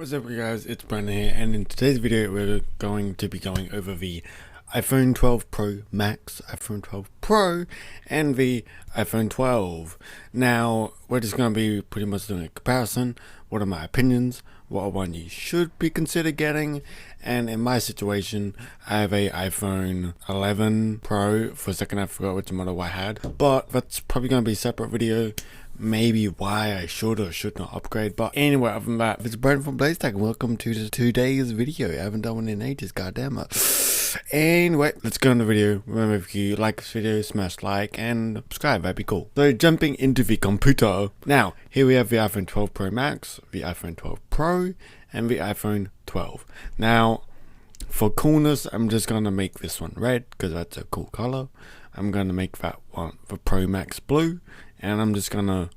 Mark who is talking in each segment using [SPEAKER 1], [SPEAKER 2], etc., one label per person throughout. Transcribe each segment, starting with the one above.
[SPEAKER 1] What's up guys, it's Brandon here, and in today's video we're going to be going over the iPhone 12 Pro Max, iPhone 12 Pro, and the iPhone 12. Now, we're just going to be pretty much doing a comparison. What are my opinions? What one you should be consider getting? And in my situation, I have a iPhone 11 Pro. For a second I forgot which model I had, but that's probably going to be a separate video. Maybe why I should or should not upgrade. But anyway, other than that, it's Brandon from BlazeTech, and welcome to today's video. I haven't done one in ages, goddamn it. Anyway, let's go on the video. Remember, if you like this video, smash like and subscribe, that'd be cool. So jumping into the computer. Now, here we have the iPhone 12 Pro Max, the iPhone 12 Pro, and the iPhone 12. Now, for coolness, I'm just gonna make this one red because that's a cool color. I'm gonna make that one the Pro Max blue, and I'm just gonna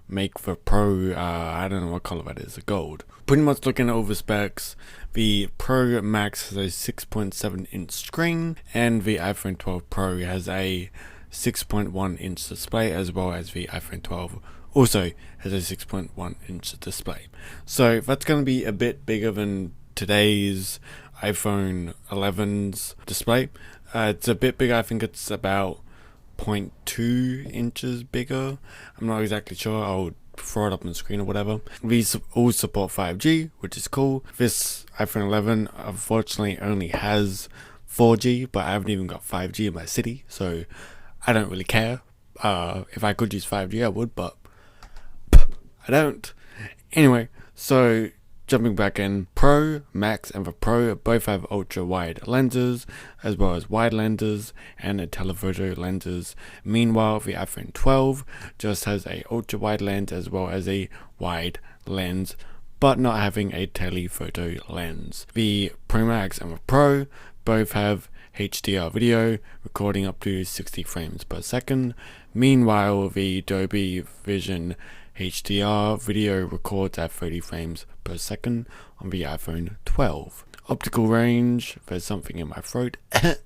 [SPEAKER 1] make the Pro, I don't know what color that is, a gold. Pretty much looking over specs, the Pro Max has a 6.7 inch screen, and the iPhone 12 Pro has a 6.1 inch display, as well as the iPhone 12 also has a 6.1 inch display. So that's going to be a bit bigger than today's iPhone 11's display. It's a bit bigger. I think it's about 0.2 inches bigger. I'm not exactly sure. I'll throw it up on the screen or whatever. These all support 5G, which is cool. This iPhone 11 unfortunately only has 4G, but I haven't even got 5G in my city, so I don't really care. If I could use 5G, I would, but I don't. Anyway, so jumping back in, Pro, Max, and the Pro both have ultra wide lenses, as well as wide lenses and a telephoto lenses. Meanwhile, the iPhone 12 just has a ultra wide lens as well as a wide lens, but not having a telephoto lens. The Pro Max and the Pro both have HDR video, recording up to 60 frames per second. Meanwhile, the Dolby Vision HDR video records at 30 frames per second on the iPhone 12. Optical range, there's something in my throat. The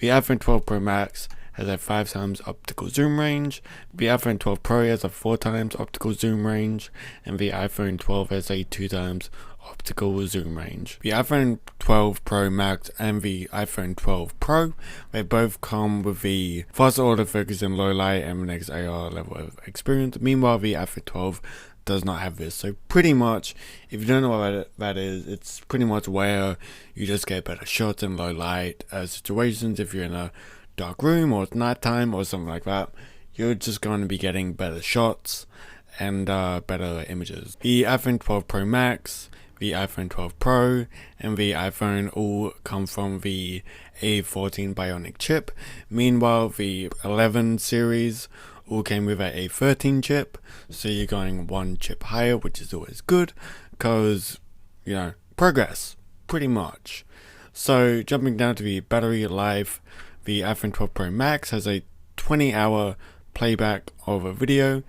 [SPEAKER 1] iPhone 12 Pro Max has a 5 times optical zoom range, the iPhone 12 Pro has a 4 times optical zoom range, and the iPhone 12 has a 2 times optical zoom range. The iPhone 12 Pro Max and the iPhone 12 Pro, they both come with the faster autofocus in low light and the next AR level of experience. Meanwhile, the iPhone 12 does not have this. So pretty much, if you don't know what that is, it's pretty much where you just get better shots in low light situations. If you're in a dark room or it's nighttime or something like that, you're just going to be getting better shots and better images. The iPhone 12 Pro Max, the iPhone 12 Pro, and the iPhone all come from the A14 Bionic chip. Meanwhile, the 11 series all came with a A13 chip, so you're going one chip higher, which is always good, because, you know, progress, pretty much. So, jumping down to the battery life, the iPhone 12 Pro Max has a 20-hour playback of a video,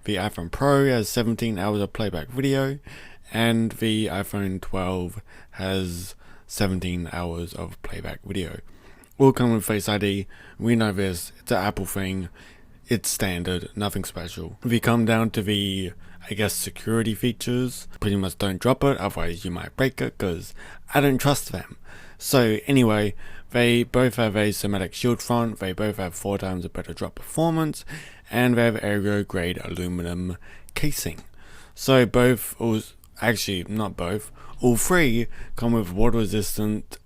[SPEAKER 1] the iPhone Pro has 17 hours of playback video, and the iPhone 12 has 17 hours of playback video. All come with Face ID. We know this, it's an Apple thing, it's standard, nothing special. If you come down to the, I guess, security features, pretty much don't drop it, otherwise you might break it, because I don't trust them. So anyway, they both have a somatic shield front, they both have 4 times a better drop performance, and they have aero grade aluminum casing. So both, actually not both, all three come with water resistant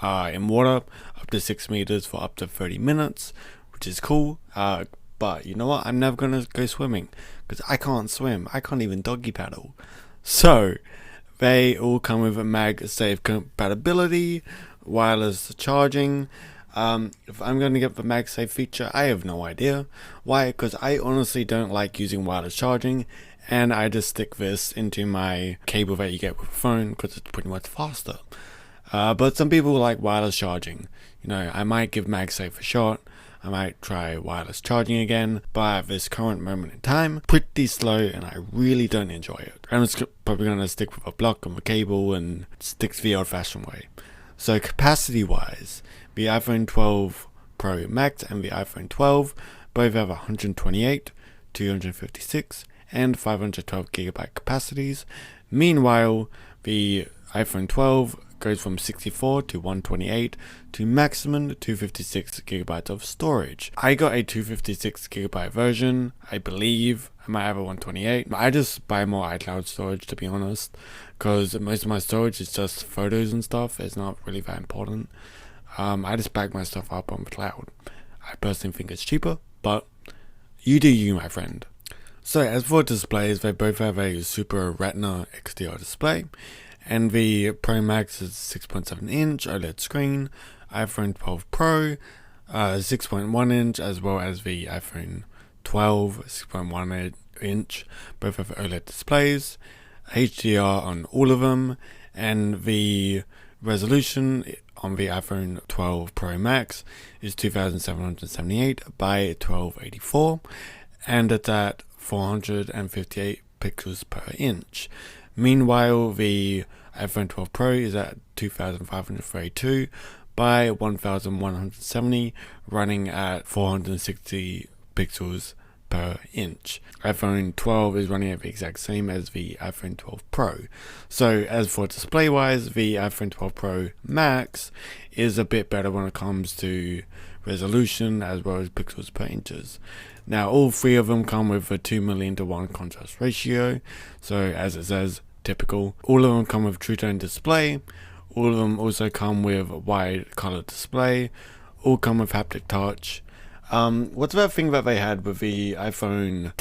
[SPEAKER 1] in water up to 6 meters for up to 30 minutes, which is cool. But you know what, I'm never gonna go swimming because I can't swim. I can't even doggy paddle. So they all come with a MagSafe compatibility, wireless charging. If I'm going to get the MagSafe feature, I have no idea. Why? Because I honestly don't like using wireless charging, and I just stick this into my cable that you get with a phone because it's pretty much faster. But some people like wireless charging. You know, I might give MagSafe a shot. I might try wireless charging again, but at this current moment in time, pretty slow, and I really don't enjoy it. I'm just probably going to stick with a block on the cable and stick to the old-fashioned way. So capacity wise, the iPhone 12 Pro Max and the iPhone 12 both have 128, 256 and 512GB capacities. Meanwhile, the iPhone 12 goes from 64 to 128 to maximum 256 gigabytes of storage. I got a 256 gigabyte version, I believe. I might have a 128. I just buy more iCloud storage, to be honest, because most of my storage is just photos and stuff. It's not really that important. I just back my stuff up on the cloud. I personally think it's cheaper, but you do you, my friend. So as for displays, they both have a Super Retina XDR display, and the Pro Max is 6.7 inch OLED screen, iPhone 12 Pro 6.1 inch, as well as the iPhone 12 6.1 inch. Both have OLED displays, HDR on all of them, and the resolution on the iPhone 12 Pro Max is 2778 by 1284, and it's at 458 pixels per inch. Meanwhile, the iPhone 12 Pro is at 2532 by 1170, running at 460 pixels per inch. iPhone 12 is running at the exact same as the iPhone 12 Pro. So as for display wise, the iPhone 12 Pro Max is a bit better when it comes to resolution as well as pixels per inches. Now all three of them come with a 2:1 contrast ratio, so as it says, typical. All of them come with True Tone display. All of them also come with wide color display. All come with haptic touch. What's that thing that they had with the iPhone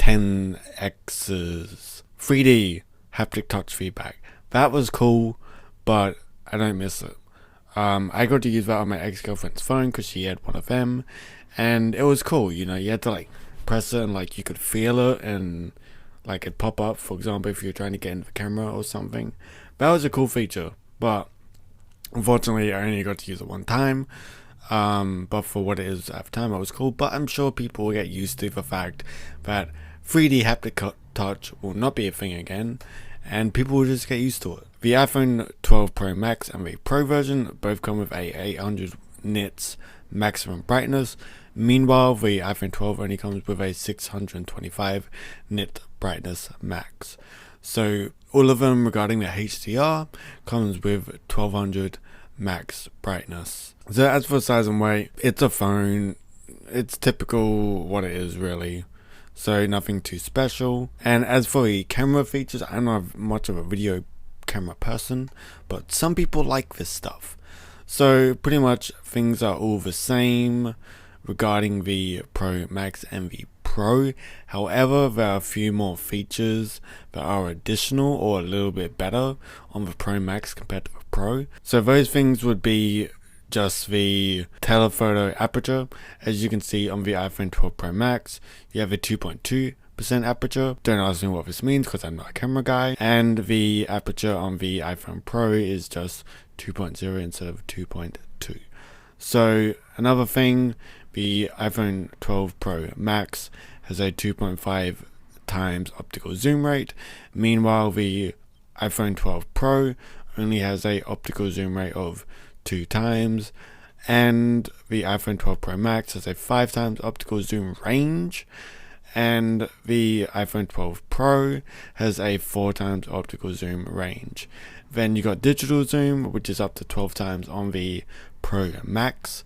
[SPEAKER 1] XS's 3D haptic touch feedback? That was cool, but I don't miss it. I got to use that on my ex-girlfriend's phone because she had one of them, and it was cool. You know, you had to like press it and like you could feel it and like it'd pop up, for example, if you're trying to get into the camera or something. That was a cool feature, but unfortunately I only got to use it one time. But for what it is at the time, it was cool. But I'm sure people will get used to the fact that 3D haptic touch will not be a thing again, and people will just get used to it. The iPhone 12 Pro Max and the Pro version both come with a 800 nits maximum brightness. Meanwhile, the iPhone 12 only comes with a 625 nit brightness max. So all of them regarding the HDR comes with 1200 max brightness. So as for size and weight, it's a phone. It's typical what it is really. So nothing too special. And as for the camera features, I'm not much of a video camera person, but some people like this stuff. So pretty much things are all the same regarding the Pro Max and the Pro. However, there are a few more features that are additional or a little bit better on the Pro Max compared to the Pro. So those things would be just the telephoto aperture. As you can see on the iPhone 12 Pro Max, you have a 2.2% aperture. Don't ask me what this means because I'm not a camera guy. And the aperture on the iPhone Pro is just 2.0 instead of 2.2. So another thing, the iPhone 12 Pro Max has a 2.5 times optical zoom rate. Meanwhile, the iPhone 12 Pro only has a optical zoom rate of 2 times, and the iPhone 12 Pro Max has a 5 times optical zoom range, and the iPhone 12 Pro has a 4 times optical zoom range. Then you got digital zoom, which is up to 12 times on the Pro Max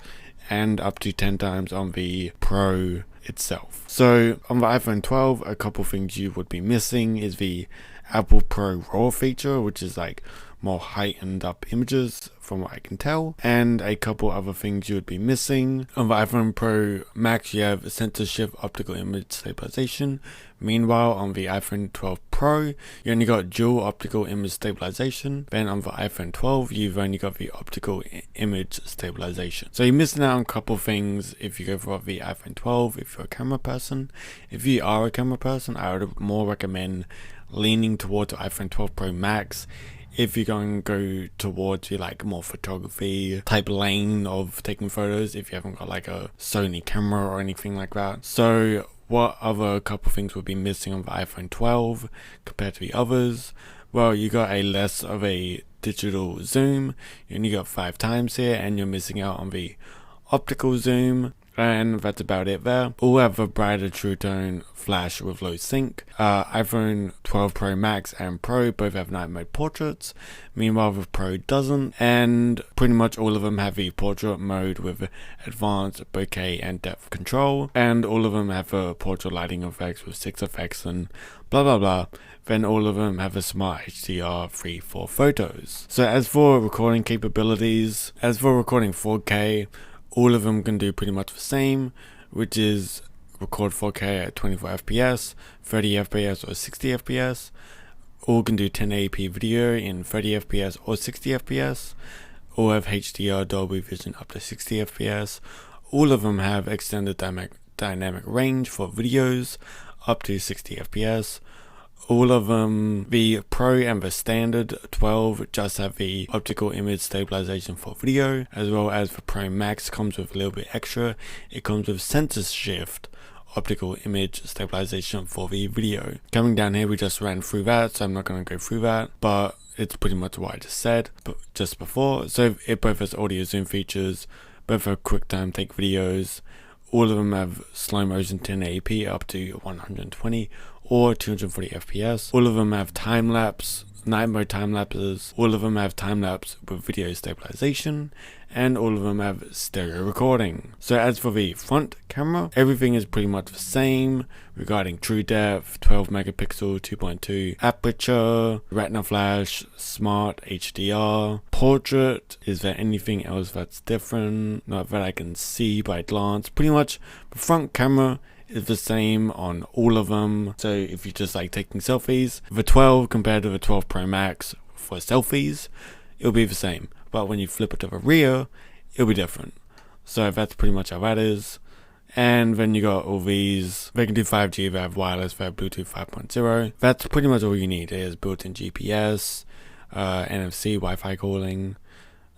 [SPEAKER 1] and up to 10 times on the Pro itself. So on the iPhone 12, a couple things you would be missing is the Apple Pro RAW feature, which is like more heightened up images from what I can tell, and a couple other things you would be missing. On the iPhone Pro Max, you have sensor shift optical image stabilization. Meanwhile, on the iPhone 12 Pro, you only got dual optical image stabilization. Then on the iPhone 12, you've only got the optical image stabilization. So you're missing out on a couple things if you go for the iPhone 12 if you're a camera person. If you are a camera person, I would more recommend leaning towards the iPhone 12 Pro Max if you're going to go towards your like more photography type lane of taking photos, if you haven't got like a Sony camera or anything like that. So what other couple things would be missing on the iPhone 12 compared to the others? Well, you got a less of a digital zoom. You only got 5 times here, and you're missing out on the optical zoom. And that's about it there. All have a brighter True Tone flash with low sync. iPhone 12 Pro Max and Pro both have night mode portraits, meanwhile the Pro doesn't, and pretty much all of them have the portrait mode with advanced bokeh and depth control, and all of them have a portrait lighting effects with 6 effects and blah blah blah. Then all of them have a smart HDR3 for photos. So as for recording capabilities, as for recording 4K, all of them can do pretty much the same, which is record 4K at 24 FPS, 30 FPS or 60 FPS. All can do 1080p video in 30 FPS or 60 FPS. All have HDR Dolby Vision up to 60 FPS. All of them have extended dynamic range for videos up to 60 FPS. All of them, the Pro and the standard 12 just have the optical image stabilization for video, as well as the Pro Max comes with a little bit extra. It comes with sensor shift optical image stabilization for the video. Coming down here, we just ran through that, so I'm not going to go through that, but it's pretty much what I just said just before. So it both has audio zoom features, both have quick time take videos. All of them have slow motion 1080p up to 120 or 240 FPS. All of them have time lapse, night mode time lapses. All of them have time lapse with video stabilization, and all of them have stereo recording. So as for the front camera, everything is pretty much the same regarding true depth, 12 megapixel 2.2 aperture, retina flash, smart HDR, portrait. Is there anything else that's different? Not that I can see by glance. Pretty much the front camera is the same on all of them. So if you just like taking selfies, the 12 compared to the 12 Pro Max for selfies, it'll be the same. But when you flip it to the rear, it'll be different. So that's pretty much how that is. And then you got all these. They can do 5G, they have wireless, they have Bluetooth 5.0. That's pretty much all you need. It is built-in GPS, NFC, Wi-Fi calling,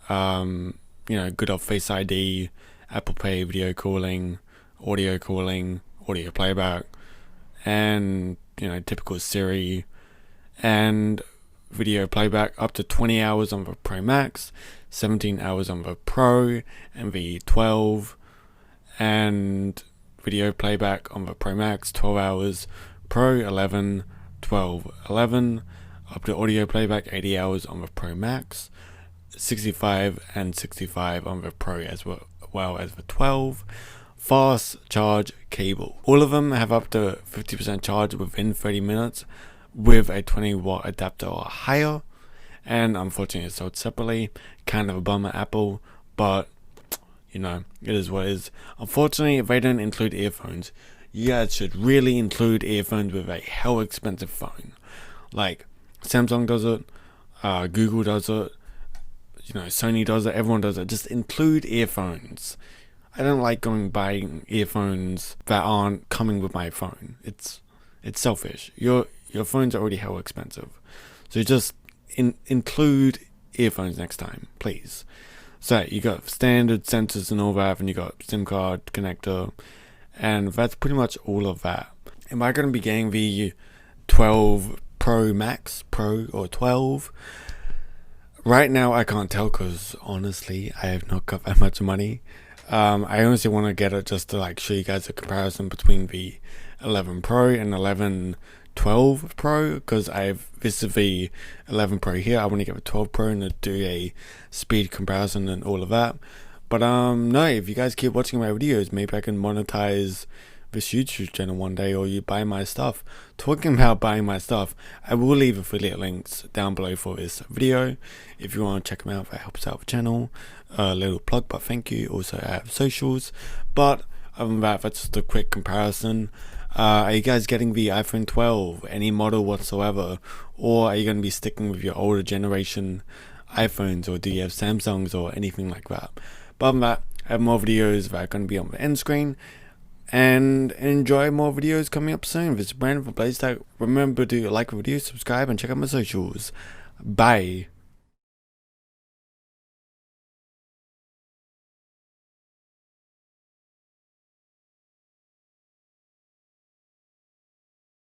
[SPEAKER 1] good old Face ID, Apple Pay video calling, audio playback, and typical Siri, and video playback up to 20 hours on the Pro Max, 17 hours on the Pro and the 12, and video playback on the Pro Max 12 hours, Pro 11, 12, 11, up to audio playback 80 hours on the Pro Max, 65 and 65 on the Pro as well as the 12. Fast charge cable. All of them have up to 50% charge within 30 minutes with a 20-watt adapter or higher, and unfortunately it's sold separately. Kind of a bummer, Apple, but it is what it is. Unfortunately, if they don't include earphones, you guys should really include earphones with a hell expensive phone. Like Samsung does it, Google does it, Sony does it, everyone does it. Just include earphones. I don't like buying earphones that aren't coming with my phone. It's selfish. Your phone's already hell expensive, so just include earphones next time, please. So you got standard sensors and all that, and you got SIM card connector, and that's pretty much all of that. Am I going to be getting the 12 Pro Max, Pro or 12? Right now I can't tell because honestly I have not got that much money. I honestly want to get it just to show you guys a comparison between the 11 Pro and 11 12 Pro, because this is the 11 Pro here. I want to get the 12 Pro and do a speed comparison and all of that. But no, if you guys keep watching my videos, maybe I can monetize this YouTube channel one day, or you buy my stuff. Talking about buying my stuff, I will leave affiliate links down below for this video if you want to check them out. That helps out the channel. A little plug, but thank you. Also I have socials, but other than that, that's just a quick comparison. Are you guys getting the iPhone 12, any model whatsoever, or are you going to be sticking with your older generation iPhones, or do you have Samsungs or anything like that? But other than that, I have more videos that are going to be on the end screen, and enjoy more videos coming up soon. This is Brandon from BlazeTech. Remember to like the video, subscribe, and check out my socials. Bye.